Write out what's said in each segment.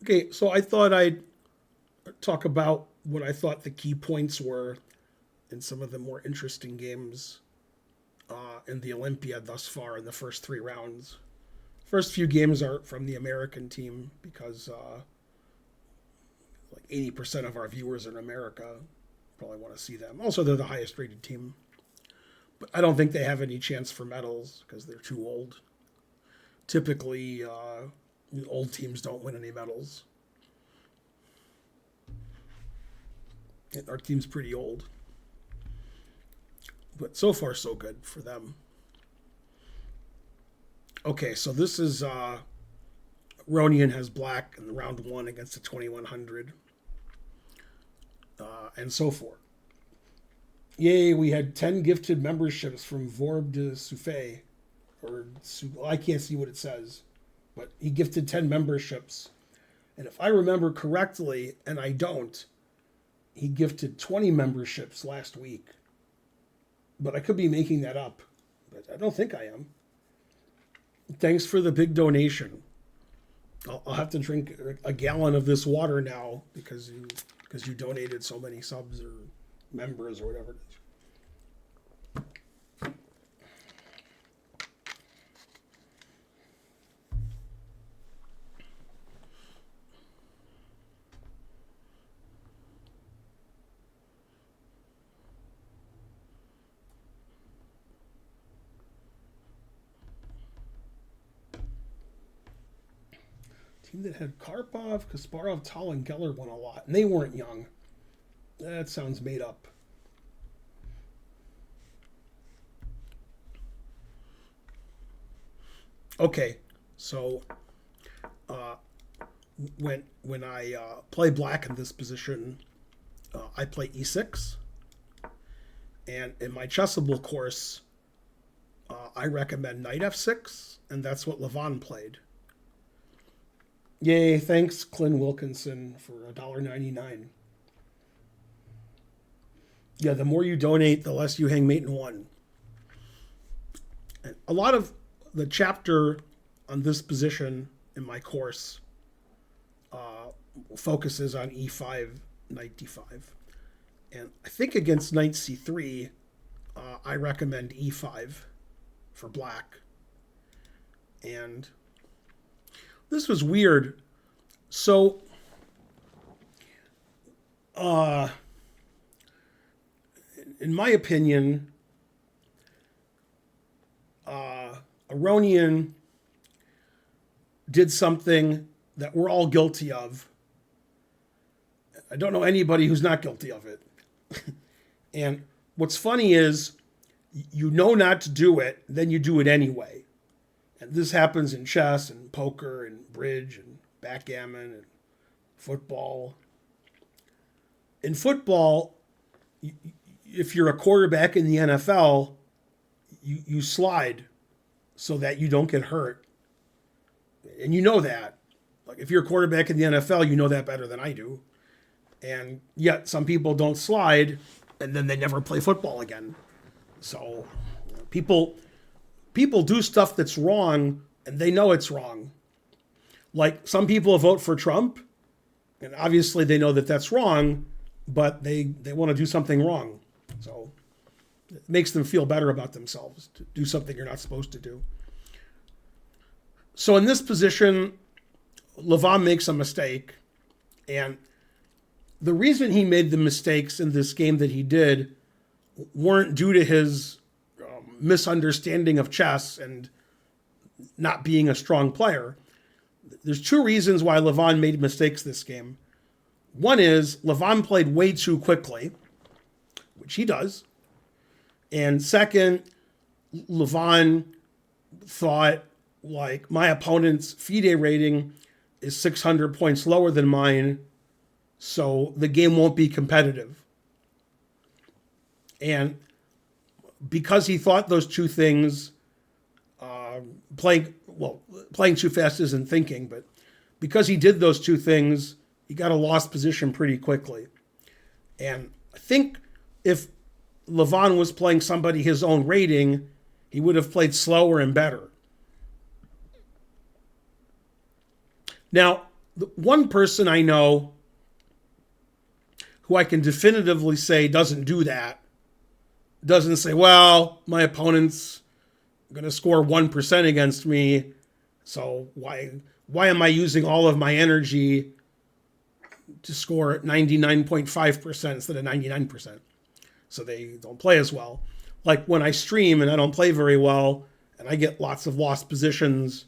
Okay, so I thought I'd talk about what I thought the key points were in some of the more interesting games in the Olympiad thus far in the first three rounds. First few games are from the American team because like 80% of our viewers in America probably want to see them. Also, they're the highest rated team. But I don't think they have any chance for medals because they're too old. Typically, old teams don't win any medals. Our team's pretty old. But so far, so good for them. Okay, so this is Aronian has black in round one against the 2100, and so forth. Yay, we had 10 gifted memberships from Vorb de Souffet. I can't see what it says, but he gifted 10 memberships. And if I remember correctly, and I don't, he gifted 20 memberships last week. But I could be making that up, but I don't think I am. Thanks for the big donation. I'll have to drink a gallon of this water now because you donated so many subs or members or whatever it is. Team that had Karpov, Kasparov, Tal, and Geller won a lot, and they weren't young. That sounds made up. Okay, so when I play black in this position, I play e6, and in my chessable course, I recommend knight f6, and that's what Levon played. Yay! Thanks, Clint Wilkinson, for $1.99. Yeah, the more you donate, the less you hang mate in one. And a lot of the chapter on this position in my course focuses on e5, knight d5. And I think against knight c3, I recommend e5 for black. And this was weird. So, in my opinion, Aronian did something that we're all guilty of. I don't know anybody who's not guilty of it. And what's funny is you know not to do it, then you do it anyway. And this happens in chess and poker and bridge and backgammon and football. In football, if you're a quarterback in the NFL, you slide so that you don't get hurt. And you know that. Like if you're a quarterback in the NFL, you know that better than I do. And yet some people don't slide and then they never play football again. So people do stuff that's wrong and they know it's wrong. Like some people vote for Trump and obviously they know that that's wrong, but they want to do something wrong. So it makes them feel better about themselves to do something you're not supposed to do. So in this position, Levon makes a mistake. And the reason he made the mistakes in this game that he did weren't due to his misunderstanding of chess and not being a strong player. There's two reasons why Levon made mistakes this game. One is Levon played way too quickly, which he does. And second, Levon thought, like, my opponent's FIDE rating is 600 points lower than mine, so the game won't be competitive. And because he thought those two things, playing too fast isn't thinking, but because he did those two things, he got a lost position pretty quickly. And I think if Levon was playing somebody his own rating, he would have played slower and better. Now, The one person I know who I can definitively say doesn't do that, doesn't say, well, my opponent's going to score 1% against me, so why am I using all of my energy to score 99.5% instead of 99%? So they don't play as well. Like when I stream and I don't play very well, and I get lots of lost positions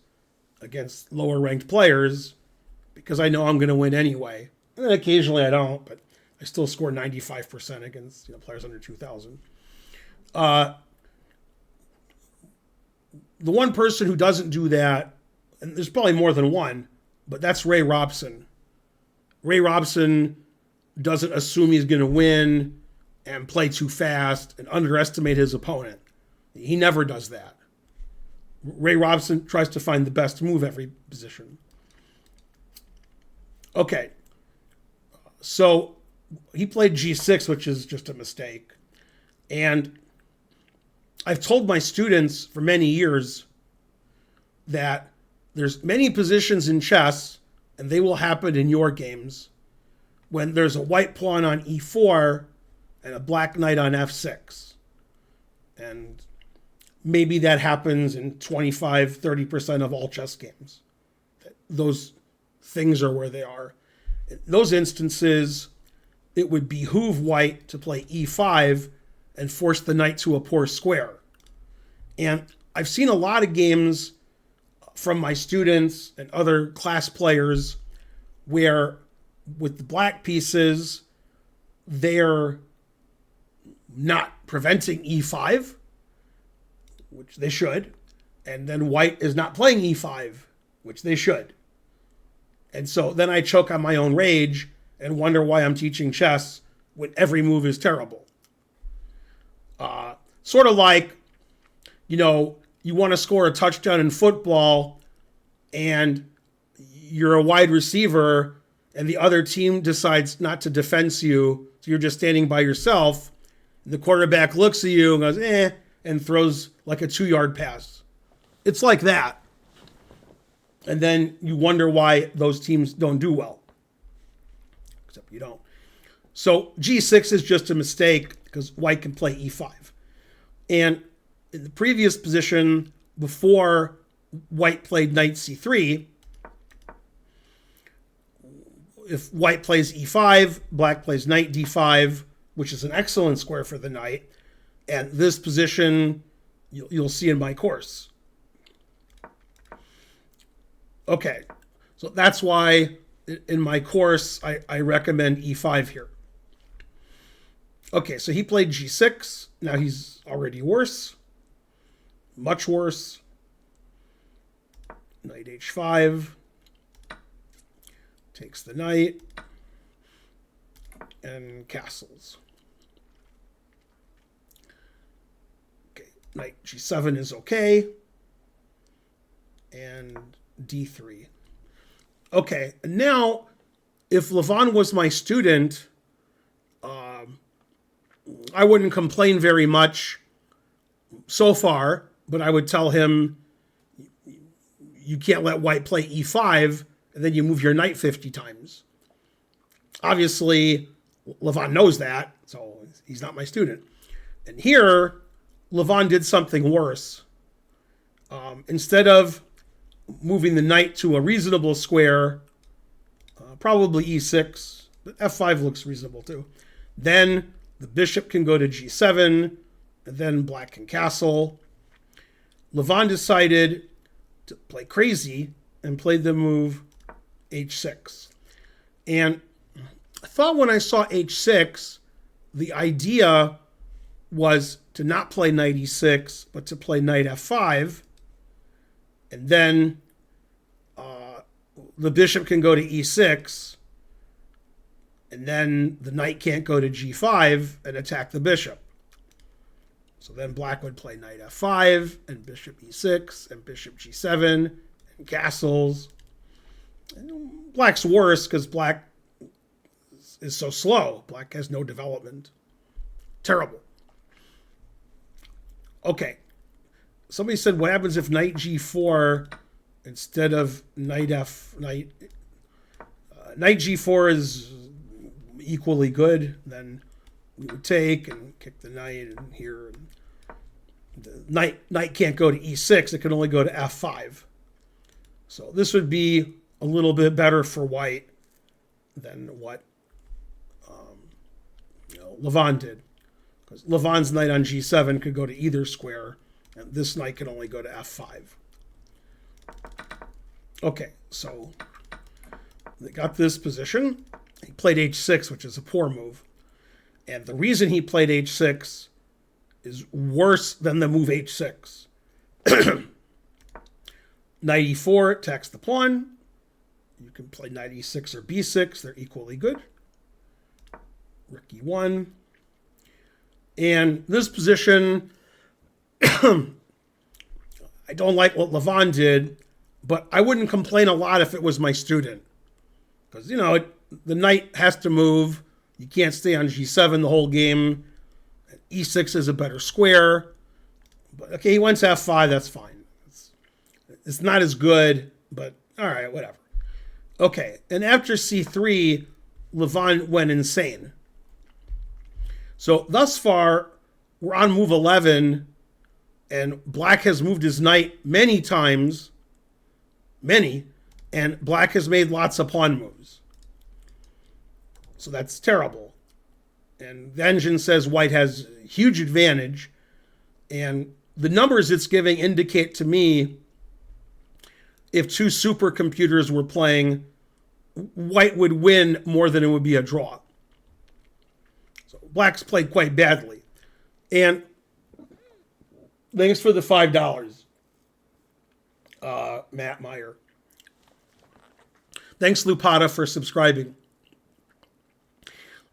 against lower ranked players because I know I'm going to win anyway. And then occasionally I don't, but I still score 95% against players under 2,000. The one person who doesn't do that, and there's probably more than one, but that's Ray Robson. Ray Robson doesn't assume he's going to win and play too fast and underestimate his opponent. He never does that. Ray Robson tries to find the best move every position. Okay. So he played G6, which is just a mistake. And I've told my students for many years that there's many positions in chess, and they will happen in your games, when there's a white pawn on E4 and a black knight on F6. And maybe that happens in 25, 30% of all chess games. Those things are where they are. In those instances, it would behoove white to play E5 and force the knight to a poor square. And I've seen a lot of games from my students and other class players where with the black pieces, they're not preventing E5, which they should, and then white is not playing E5, which they should. And so then I choke on my own rage and wonder why I'm teaching chess when every move is terrible. Sort of like, you want to score a touchdown in football and you're a wide receiver and the other team decides not to defense you, so you're just standing by yourself. And the quarterback looks at you and goes, and throws like a 2-yard pass. It's like that. And then you wonder why those teams don't do well. Except you don't. So G6 is just a mistake because white can play E5. And in the previous position, before white played knight C3, if white plays E5, black plays knight D5, which is an excellent square for the knight. And this position, you'll see in my course. Okay, so that's why in my course, I recommend E5 here. Okay, so he played G6. Now he's already worse. Much worse. Knight H5. Takes the knight. And castles. Okay, knight G7 is okay. And D3. Okay, now if Levon was my student, I wouldn't complain very much so far, but I would tell him you can't let white play E5 and then you move your knight 50 times. Obviously, Levon knows that, so he's not my student. And here, Levon did something worse. Instead of moving the knight to a reasonable square, probably E6, but F5 looks reasonable too. Then the bishop can go to G7, and then black can castle. Levon decided to play crazy and played the move H6. And I thought when I saw H6, the idea was to not play knight E6, but to play knight F5. And then the bishop can go to E6. And then the knight can't go to G5 and attack the bishop. So then black would play knight F5 and bishop E6 and bishop G7 and castles. And black's worse because black is so slow. Black has no development. Terrible. Okay. Somebody said, what happens if knight G4 instead of knight F, knight? Knight g4 is equally good. Then we would take and kick the knight and here. And the knight can't go to e6. It can only go to f5. So this would be a little bit better for white than what Levon did. Because Levon's knight on g7 could go to either square, and this knight can only go to f5. Okay, so they got this position. He played h6, which is a poor move. And the reason he played h6 is worse than the move h6. Knight e4 attacks the pawn. You can play knight e6 or b6. They're equally good. Rook e1. And this position, I don't like what Levon did, but I wouldn't complain a lot if it was my student. Because, the knight has to move. You can't stay on g7 the whole game. E6 is a better square. But, okay, he went to f5. That's fine. It's not as good, but all right, whatever. Okay, and after c3, Levon went insane. So thus far, we're on move 11, and black has moved his knight many times, and black has made lots of pawn moves. So that's terrible. And the engine says white has huge advantage, and the numbers it's giving indicate to me if two supercomputers were playing, white would win more than it would be a draw. So black's played quite badly. And thanks for the $5, Matt Meyer. Thanks, Lupata, for subscribing.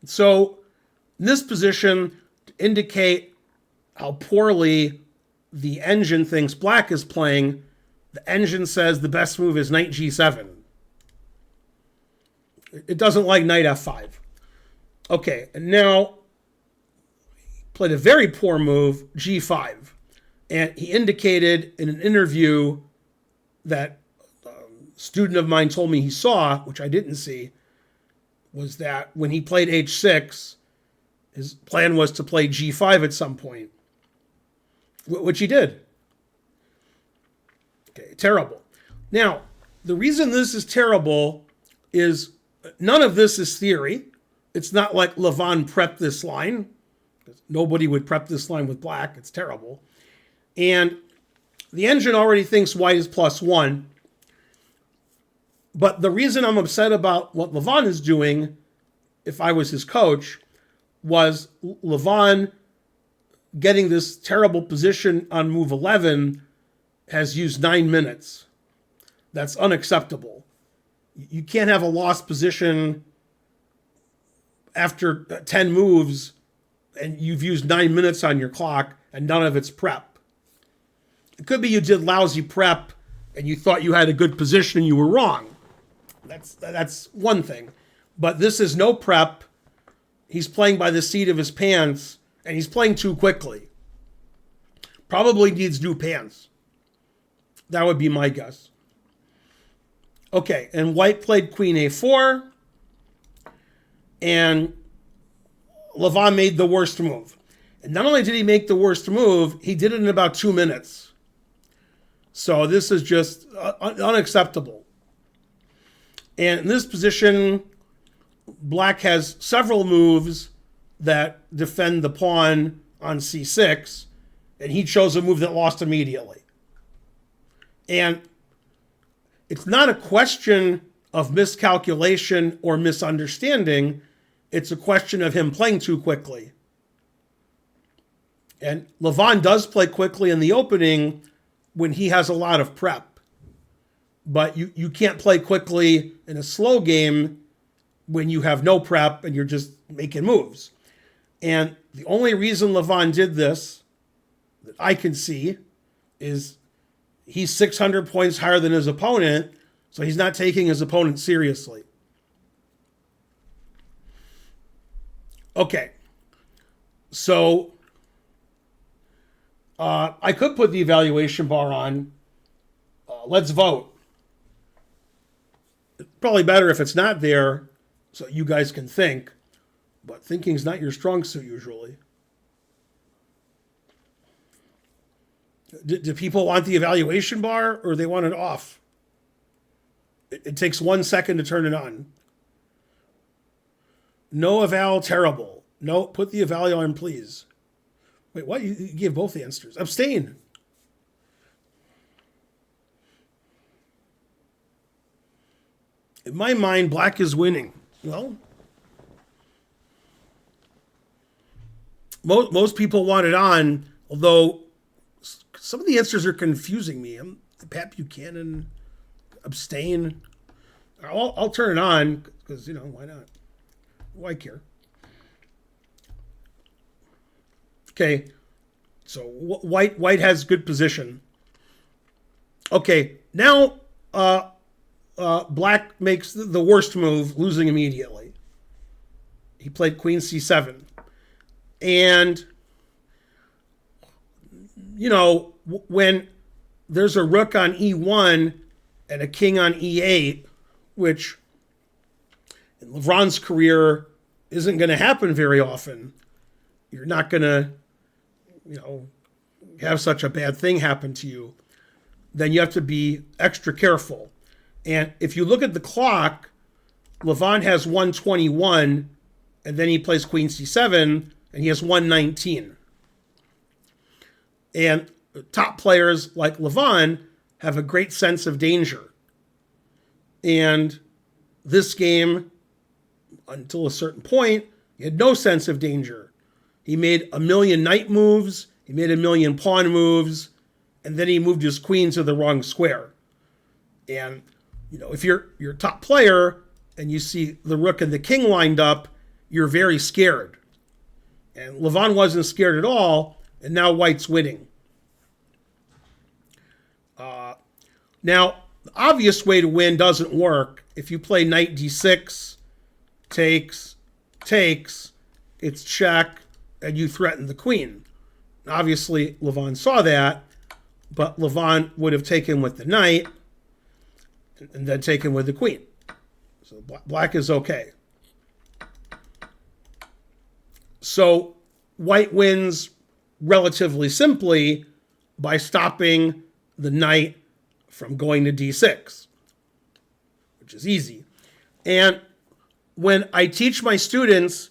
So in this position, to indicate how poorly the engine thinks black is playing, the engine says the best move is knight g7. It doesn't like knight f5. Okay, and now he played a very poor move, g5. And he indicated in an interview that a student of mine told me he saw, which I didn't see, was that when he played h6, his plan was to play g5 at some point, which he did. Okay, terrible. Now, the reason this is terrible is none of this is theory. It's not like Levon prepped this line. Nobody would prep this line with black. It's terrible. And the engine already thinks white is +1. But the reason I'm upset about what Levon is doing, if I was his coach, was Levon getting this terrible position on move 11 has used 9 minutes. That's unacceptable. You can't have a lost position after 10 moves and you've used 9 minutes on your clock and none of it's prep. It could be you did lousy prep and you thought you had a good position and you were wrong. That's one thing. But this is no prep. He's playing by the seat of his pants and he's playing too quickly. Probably needs new pants. That would be my guess. Okay, and white played queen a4. And Levon made the worst move. And not only did he make the worst move, he did it in about 2 minutes. So this is just unacceptable. And in this position, black has several moves that defend the pawn on c6. And he chose a move that lost immediately. And it's not a question of miscalculation or misunderstanding. It's a question of him playing too quickly. And Levon does play quickly in the opening when he has a lot of prep. But you can't play quickly in a slow game when you have no prep and you're just making moves. And the only reason Levon did this, that I can see, is he's 600 points higher than his opponent, so he's not taking his opponent seriously. Okay, so I could put the evaluation bar on. Let's vote. Probably better if it's not there so you guys can think, but thinking's not your strong suit usually. Do people want the evaluation bar or they want it off? It takes 1 second to turn it on. No eval, terrible. No, put the eval on, please. Wait, what? You gave both the answers. Abstain. In my mind, black is winning. Well, most people want it on, although some of the answers are confusing me. Pat Buchanan, abstain. I'll turn it on because, why not? Why care? Okay, so white has good position. Okay, now black makes the worst move, losing immediately. He played queen c7. And, when there's a rook on e1 and a king on e8, which in Levon's career isn't going to happen very often, you're not going to, have such a bad thing happen to you, then you have to be extra careful. And if you look at the clock, Levon has 121, and then he plays queen c7, and he has 119. And top players like Levon have a great sense of danger. And this game, until a certain point, he had no sense of danger. He made a million knight moves, he made a million pawn moves, and then he moved his queen to the wrong square. And, if you're a top player and you see the rook and the king lined up, you're very scared. And Levon wasn't scared at all, and now white's winning. Now, the obvious way to win doesn't work. If you play knight d6, takes, it's check, and you threaten the queen. Obviously, Levon saw that, but Levon would have taken with the knight and then taken with the queen. So black is okay. So white wins relatively simply by stopping the knight from going to d6, which is easy. And when I teach my students,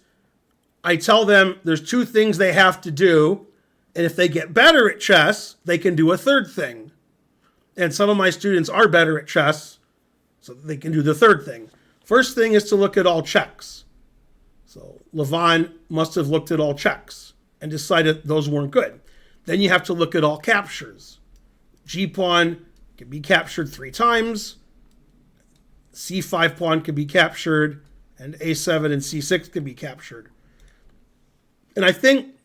I tell them there's two things they have to do, and if they get better at chess, they can do a third thing. And some of my students are better at chess, so they can do the third thing. First thing is to look at all checks. So Levon must have looked at all checks and decided those weren't good. Then you have to look at all captures. G-pawn can be captured 3 times. C5 pawn can be captured, and A7 and C6 can be captured. And I think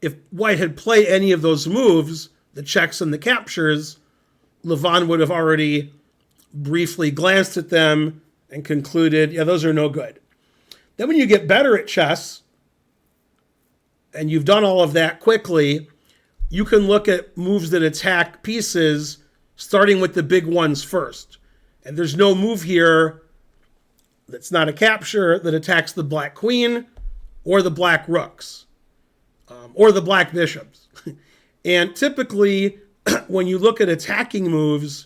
if white had played any of those moves, the checks and the captures, Levon would have already briefly glanced at them and concluded, yeah, those are no good. Then when you get better at chess, and you've done all of that quickly, you can look at moves that attack pieces, starting with the big ones first. And there's no move here that's not a capture that attacks the black queen or the black rooks or the black bishops. And typically, when you look at attacking moves,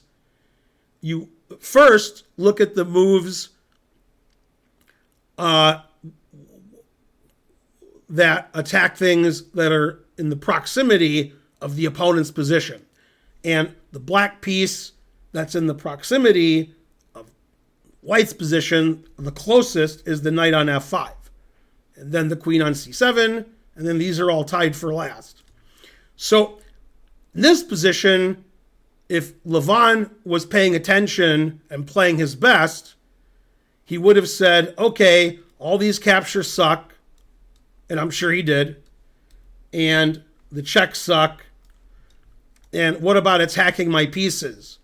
you first look at the moves that attack things that are in the proximity of the opponent's position. And the black piece that's in the proximity of white's position, the closest is the knight on f5. And then the queen on c7, and then these are all tied for last. So in this position, if Levon was paying attention and playing his best, he would have said, okay, all these captures suck, and I'm sure he did, and the checks suck, and what about attacking my pieces?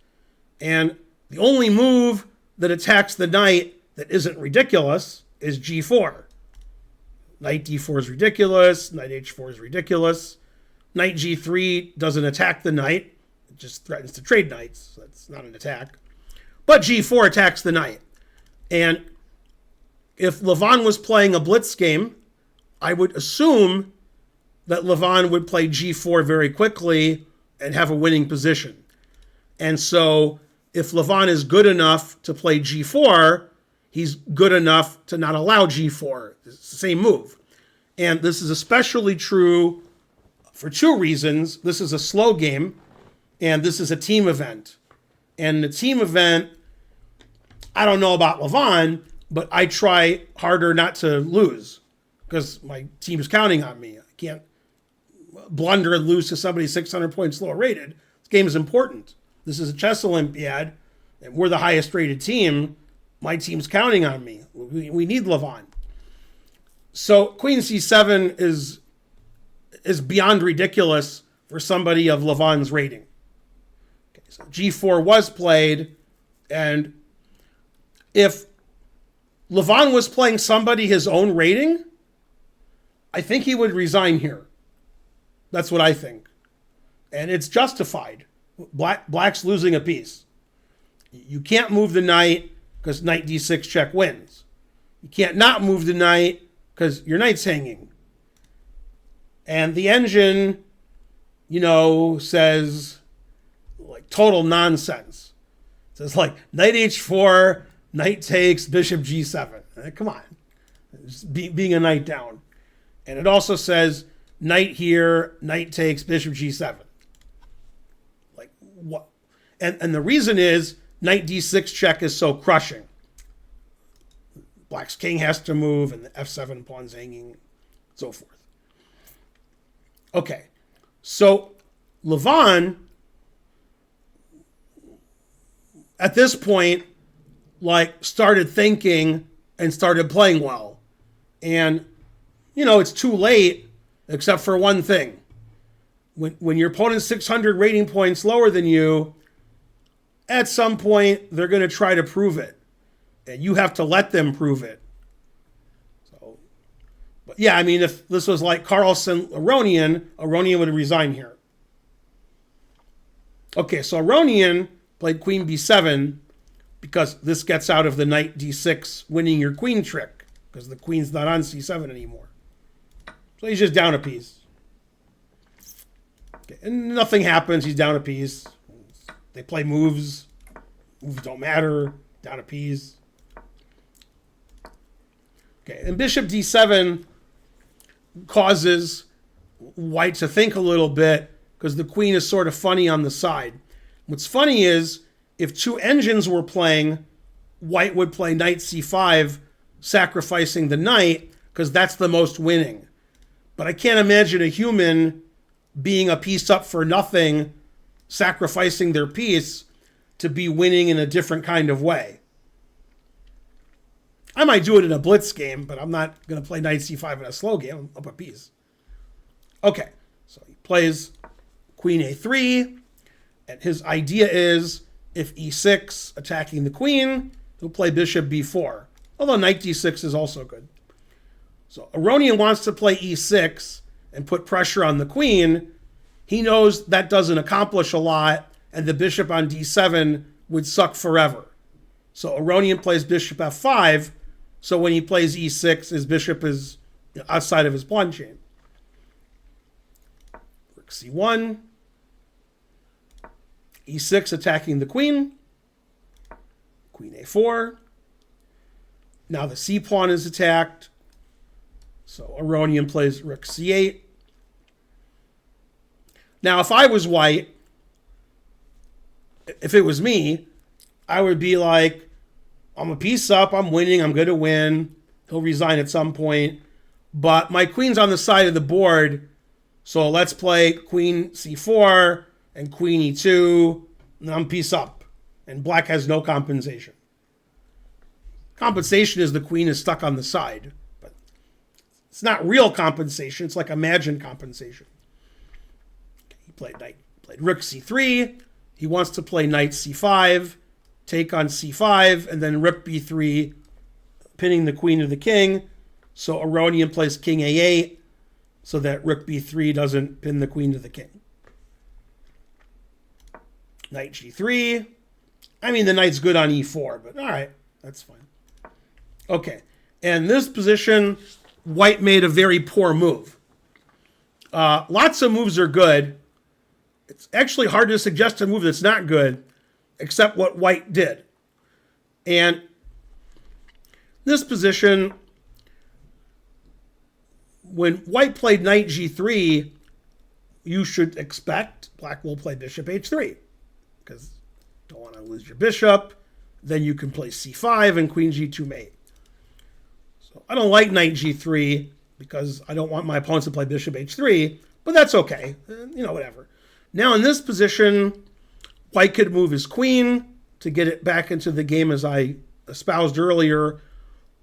And the only move that attacks the knight that isn't ridiculous is g4. Knight d4 is ridiculous, knight h4 is ridiculous, knight g3 doesn't attack the knight, it just threatens to trade knights, so that's not an attack. But g4 attacks the knight. And if Levon was playing a blitz game, I would assume that Levon would play g4 very quickly and have a winning position. And so if Levon is good enough to play g4, he's good enough to not allow g4. It's the same move. And this is especially true for two reasons. This is a slow game, and this is a team event. And the team event, I don't know about Levon, but I try harder not to lose because my team's counting on me. I can't blunder and lose to somebody 600 points lower rated. This game is important. This is a chess Olympiad, and we're the highest rated team. My team's counting on me. We need Levon. So queen c7 is beyond ridiculous for somebody of Levon's rating. Okay, so g4 was played, and if Levon was playing somebody his own rating, I think he would resign here. That's what I think. And it's justified. Black's losing a piece. You can't move the knight because knight d6 check wins. You can't not move the knight because your knight's hanging. And the engine, says like total nonsense. It says like knight h4, knight takes, bishop g7. Come on. Just being a knight down. And it also says knight here, knight takes, bishop g7. Like what? And the reason is knight d6 check is so crushing. Black's king has to move, and the f7 pawn's hanging, so forth. Okay, so Levon, at this point, started thinking and started playing well. And, it's too late, except for one thing. When your opponent's 600 rating points lower than you, at some point, they're going to try to prove it. And you have to let them prove it. So, but yeah, if this was like Carlsen, Aronian would resign here. Okay, so Aronian played queen b7 because this gets out of the knight d6 winning your queen trick because the queen's not on c7 anymore. So he's just down a piece. Okay, and nothing happens. He's down a piece. They play moves. Moves don't matter. Down a piece. Okay, and bishop d7 causes white to think a little bit because the queen is sort of funny on the side. What's funny is if two engines were playing, white would play knight c5, sacrificing the knight because that's the most winning. But I can't imagine a human being a piece up for nothing, sacrificing their piece to be winning in a different kind of way. I might do it in a blitz game, but I'm not going to play knight c5 in a slow game. I'm up a piece. Okay, so he plays queen a3, and his idea is if e6 attacking the queen, he'll play bishop b4, although knight d6 is also good. So Aronian wants to play e6 and put pressure on the queen. He knows that doesn't accomplish a lot, and the bishop on d7 would suck forever. So Aronian plays bishop f5, so when he plays e6, his bishop is outside of his pawn chain. Rook c1, e6 attacking the queen, queen a4. Now the c pawn is attacked, so Aronian plays rook c8. Now if I was white, if it was me, I would be like, I'm a piece up, I'm winning, I'm going to win. He'll resign at some point. But my queen's on the side of the board, so let's play queen c4 and queen e2, and I'm piece up. And black has no compensation. Compensation is the queen is stuck on the side. But it's not real compensation, it's like imagined compensation. Okay, he played rook c3. He wants to play knight c5, take on c5, and then rook b3, pinning the queen to the king. So Aronian plays king a8 so that rook b3 doesn't pin the queen to the king. Knight g3, I mean, the knight's good on e4, but all right, that's fine. Okay, and this position, white made a very poor move. Lots of moves are good. It's actually hard to suggest a move that's not good, except what white did. And this position, when white played knight g3, you should expect black will play bishop h3, because you don't want to lose your bishop. Then you can play c5 and queen g2 mate. So I don't like knight g3 because I don't want my opponents to play bishop h3, but that's okay. Whatever. Now in this position, white could move his queen to get it back into the game as I espoused earlier,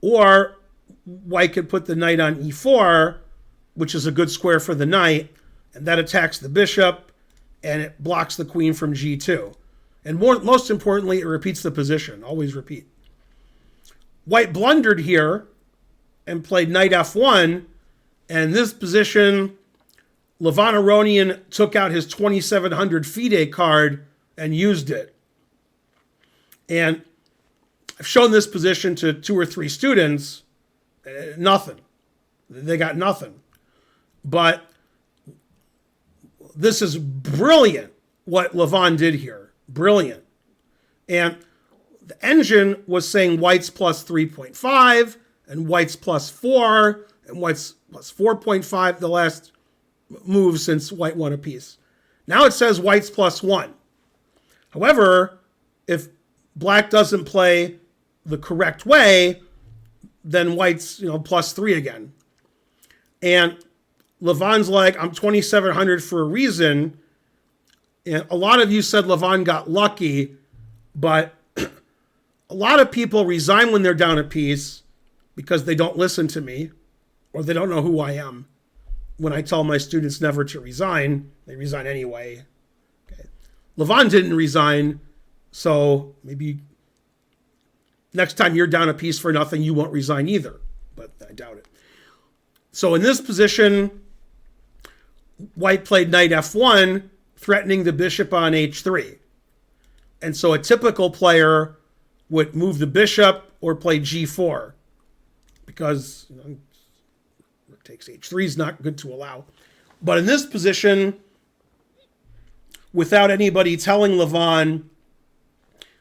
or white could put the knight on e4, which is a good square for the knight, and that attacks the bishop, and it blocks the queen from g2. And most importantly, it repeats the position. Always repeat. White blundered here and played knight f1, and in this position, Levon Aronian took out his 2700 FIDE card and used it. And I've shown this position to 2 or 3 students. Nothing. They got nothing. But this is brilliant what Levon did here. Brilliant. And the engine was saying white's plus 3.5 and white's plus 4 and white's plus 4.5 the last move since white won a piece. Now it says white's plus 1. However, if black doesn't play the correct way, then white's plus 3 again. And Levon's like, I'm 2,700 for a reason. And a lot of you said Levon got lucky, but a lot of people resign when they're down a piece because they don't listen to me or they don't know who I am. When I tell my students never to resign, they resign anyway. Okay. Levon didn't resign, so maybe next time you're down a piece for nothing, you won't resign either, but I doubt it. So in this position, white played knight f1, threatening the bishop on h3. And so a typical player would move the bishop or play g4 because rook takes h3 is not good to allow. But in this position, without anybody telling Levon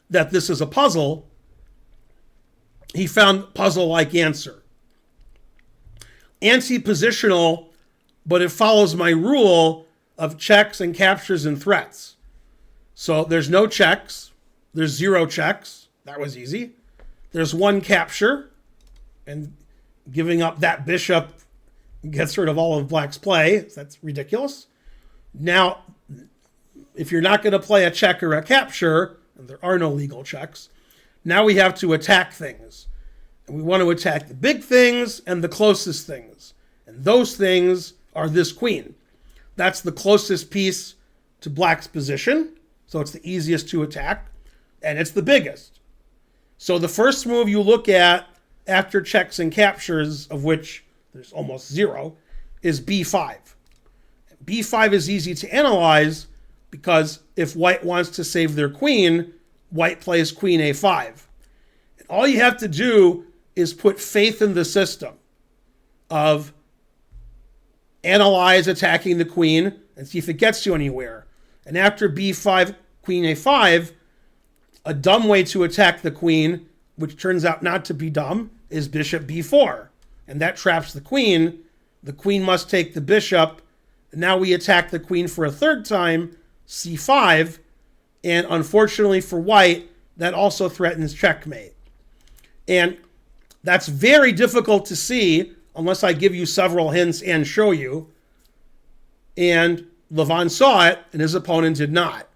that this is a puzzle, he found puzzle-like answer. Anti-positional, but it follows my rule of checks and captures and threats. So there's no checks. There's 0 checks. That was easy. There's 1 capture, and giving up that bishop gets rid of all of black's play. That's ridiculous. Now, if you're not going to play a check or a capture, and there are no legal checks, now we have to attack things. And we want to attack the big things and the closest things. And those things are this queen. That's the closest piece to black's position. So it's the easiest to attack. And it's the biggest. So the first move you look at after checks and captures, of which there's almost 0, is b5. b5 is easy to analyze because if white wants to save their queen, white plays queen a5. And all you have to do is put faith in the system of analyze attacking the queen and see if it gets you anywhere. And after b5, queen a5, a dumb way to attack the queen, which turns out not to be dumb, is bishop b4. And that traps the queen. The queen must take the bishop. And now we attack the queen for a third time, c5. And unfortunately for white, that also threatens checkmate. And that's very difficult to see unless I give you several hints and show you. And Levon saw it, and his opponent did not.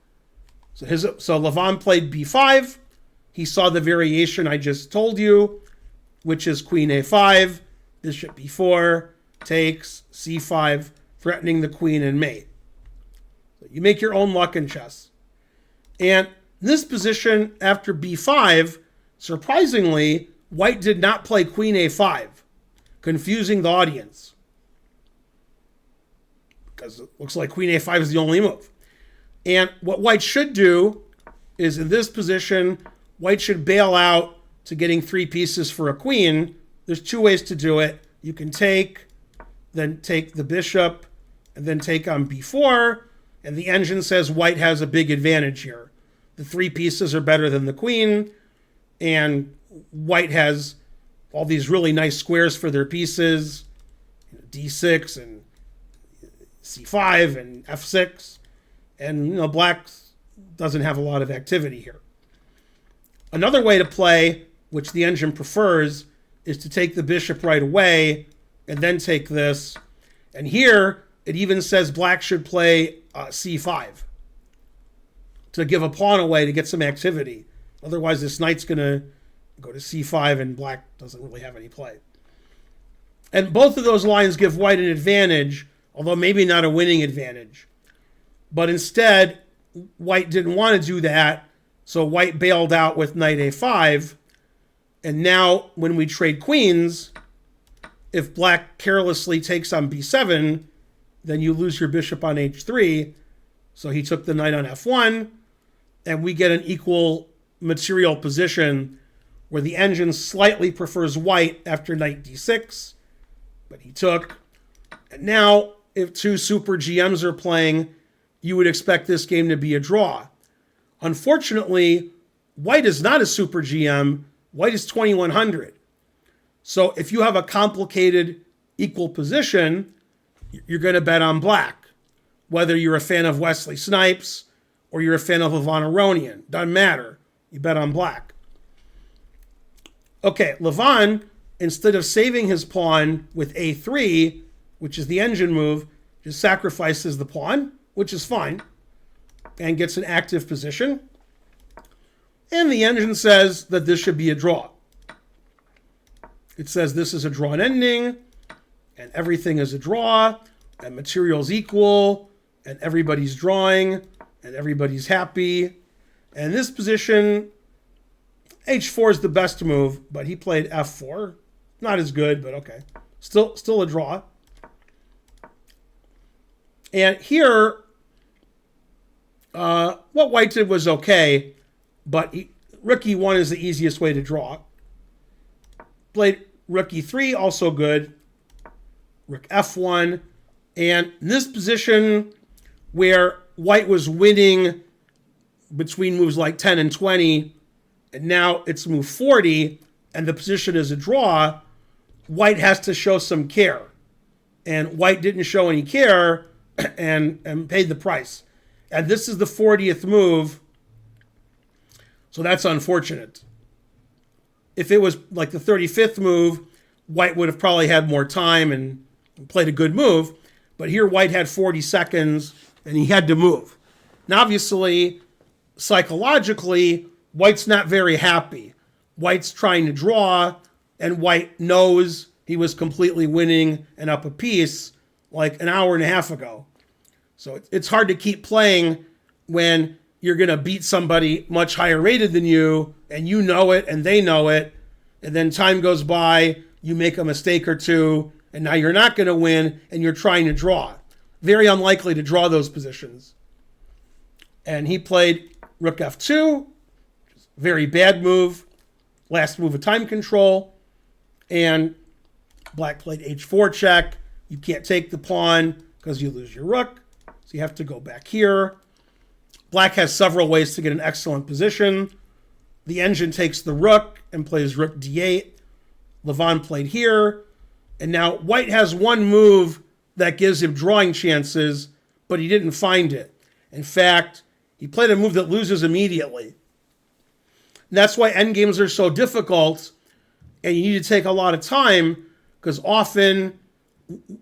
So Levon played b5. He saw the variation I just told you, which is queen a5, bishop b4, takes, c5, threatening the queen and mate. So you make your own luck in chess. And in this position, after b5, surprisingly, white did not play queen a5, confusing the audience. Because it looks like queen a5 is the only move. And what white should do is in this position, white should bail out to getting 3 pieces for a queen. There's 2 ways to do it. You can take, then take the bishop, and then take on b4. And the engine says white has a big advantage here. The 3 pieces are better than the queen, and white has all these really nice squares for their pieces, d6 and c5 and f6, and black doesn't have a lot of activity here. Another way to play, which the engine prefers, is to take the bishop right away and then take this. And here it even says black should play c5 to give a pawn away to get some activity. Otherwise, this knight's going to go to c5 and black doesn't really have any play. And both of those lines give white an advantage, although maybe not a winning advantage. But instead, white didn't want to do that, so white bailed out with knight a5. And now, when we trade queens, if black carelessly takes on b7, then you lose your bishop on h3. So he took the knight on f1, and we get an equal material position where the engine slightly prefers white after knight d6, but he took. And now, if 2 super GMs are playing, you would expect this game to be a draw. Unfortunately, white is not a super GM. White is 2100. So if you have a complicated equal position, you're going to bet on black. Whether you're a fan of Wesley Snipes or you're a fan of Levon Aronian, doesn't matter. You bet on black. Okay, Levon, instead of saving his pawn with a3, which is the engine move, just sacrifices the pawn, which is fine, and gets an active position. And the engine says that this should be a draw. It says this is a drawn ending, and everything is a draw, and material's equal, and everybody's drawing, and everybody's happy. And in this position, h4 is the best move, but he played f4. Not as good, but okay. Still a draw. And here, what white did was okay, but rook e1 is the easiest way to draw. Played rook e3, also good. Rook f1. And in this position where white was winning between moves like 10 and 20, and now it's move 40, and the position is a draw, white has to show some care. And white didn't show any care and paid the price. And this is the 40th move, so that's unfortunate. If it was like the 35th move, white would have probably had more time and played a good move. But here white had 40 seconds, and he had to move. Now, obviously, psychologically, white's not very happy. White's trying to draw, and white knows he was completely winning and up a piece like an hour and a half ago. So it's hard to keep playing when you're going to beat somebody much higher rated than you, and you know it, and they know it, and then time goes by, you make a mistake or two, and now you're not going to win, and you're trying to draw. Very unlikely to draw those positions. And he played rook f2, very bad move, last move of time control, and black played h4 check. You can't take the pawn because you lose your rook, so you have to go back here. Black has several ways to get an excellent position. The engine takes the rook and plays rook d8. Levon played here. And now white has one move that gives him drawing chances, but he didn't find it. In fact, he played a move that loses immediately. And that's why endgames are so difficult, and you need to take a lot of time, because often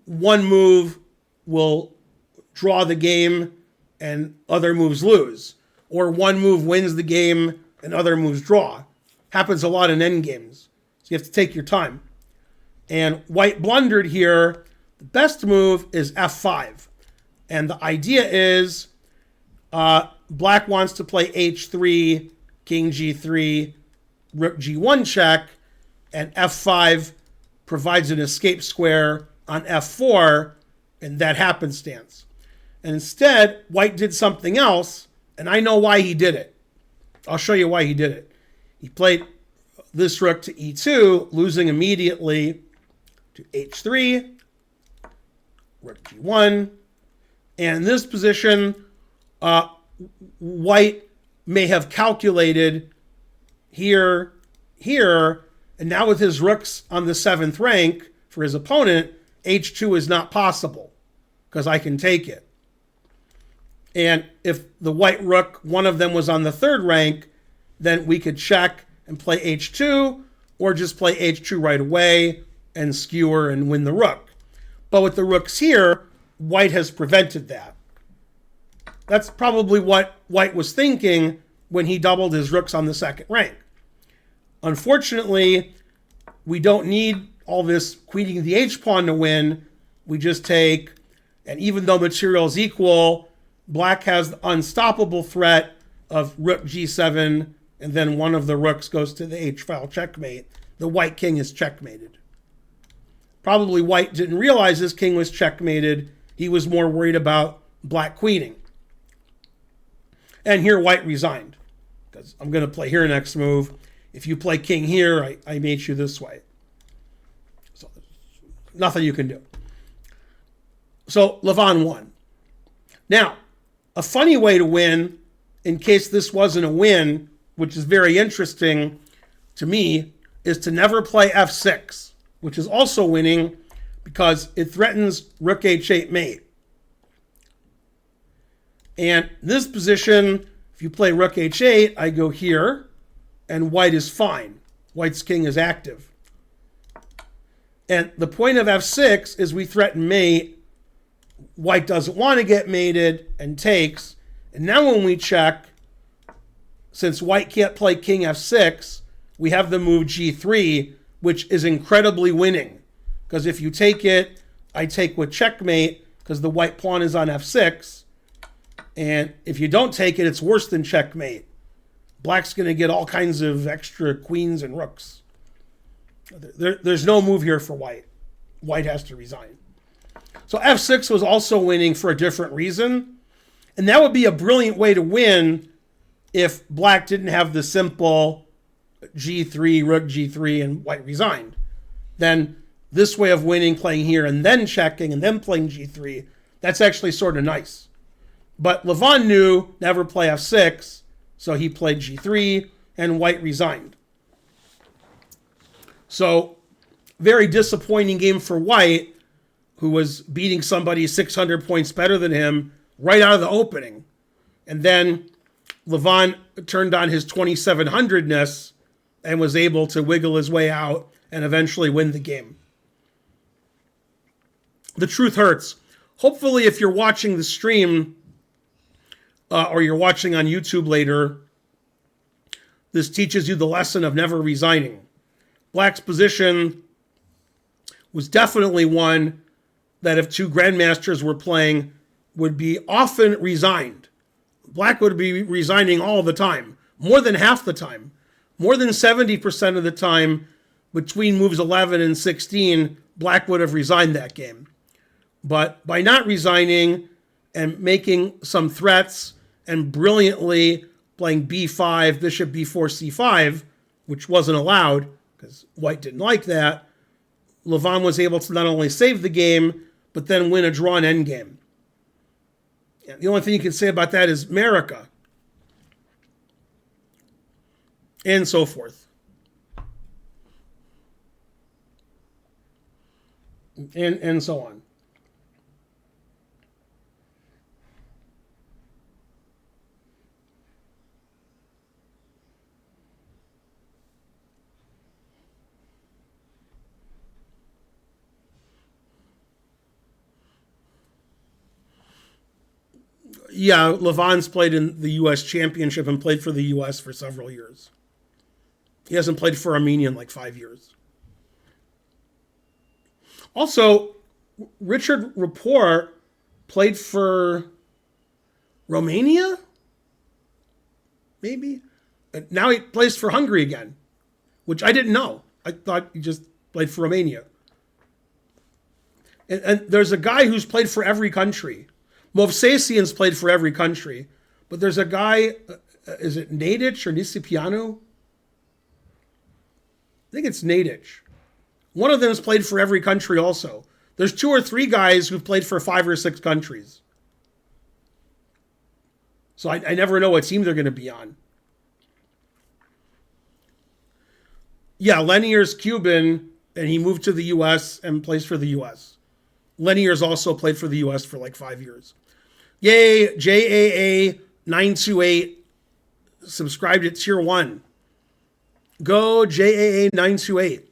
one move will draw the game and other moves lose. Or one move wins the game and other moves draw. Happens a lot in endgames. So you have to take your time. And white blundered here. The best move is f5. And the idea is black wants to play h3, king g3, rook g1 check, and f5 provides an escape square on f4, and that happenstance. And instead, white did something else, and I know why he did it. I'll show you why he did it. He played this rook to e2, losing immediately to h3, rook g1. And in this position, white may have calculated here, and now with his rooks on the 7th rank for his opponent, h2 is not possible because I can take it. And if the white rook, one of them was on the 3rd rank, then we could check and play h2, or just play h2 right away and skewer and win the rook. But with the rooks here, white has prevented that. That's probably what white was thinking when he doubled his rooks on the 2nd rank. Unfortunately, we don't need all this queening the h-pawn to win. We just take, and even though material is equal, black has the unstoppable threat of rook g7, and then one of the rooks goes to the h-file checkmate. The white king is checkmated. Probably white didn't realize his king was checkmated. He was more worried about black queening. And here white resigned, because I'm going to play here next move. If you play king here, I mate you this way. So nothing you can do. So Levon won. Now, a funny way to win, in case this wasn't a win, which is very interesting to me, is to never play f6, which is also winning because it threatens rook h8 mate. And in this position, if you play rook h8, I go here, and white is fine. White's king is active. And the point of f6 is we threaten mate. White doesn't want to get mated and takes. And now when we check, since white can't play king f6, we have the move g3, which is incredibly winning. Because if you take it, I take with checkmate, because the white pawn is on f6. And if you don't take it, it's worse than checkmate. Black's going to get all kinds of extra queens and rooks. There's no move here for white. White has to resign. So f6 was also winning for a different reason. And that would be a brilliant way to win if black didn't have the simple g3, rook g3, and white resigned. Then this way of winning, playing here and then checking and then playing g3, that's actually sort of nice. But Levon knew never play f6, so he played g3, and white resigned. So, very disappointing game for white, who was beating somebody 600 points better than him right out of the opening. And then Levon turned on his 2700-ness and was able to wiggle his way out and eventually win the game. The truth hurts. Hopefully, if you're watching the stream, or you're watching on YouTube later, this teaches you the lesson of never resigning. Black's position was definitely one that if two grandmasters were playing would be often resigned. Black would be resigning all the time, more than half the time. More than 70% of the time between moves 11 and 16, black would have resigned that game. But by not resigning and making some threats and brilliantly playing b5, bishop b4, c5, which wasn't allowed because white didn't like that, Levon was able to not only save the game, but then win a drawn endgame. And the only thing you can say about that is America. And so forth. And so on. Yeah, Levon's played in the U.S. Championship and played for the U.S. for several years. He hasn't played for Armenia in like 5 years. Also, Richard Rapport played for Romania? Maybe? And now he plays for Hungary again, which I didn't know. I thought he just played for Romania. And there's a guy who's played for every country. Movsesian's played for every country. But there's a guy, Is it Nadich or Nisipianu? I think it's Nadich. One of them has played for every country also. There's 2 or 3 guys who've played for 5 or 6 countries. So I never know what team they're going to be on. Yeah, Lenier's Cuban, and he moved to the U.S. and plays for the U.S. Lenier's also played for the U.S. for like 5 years. Yay, JAA928 subscribed at tier 1. Go JAA928.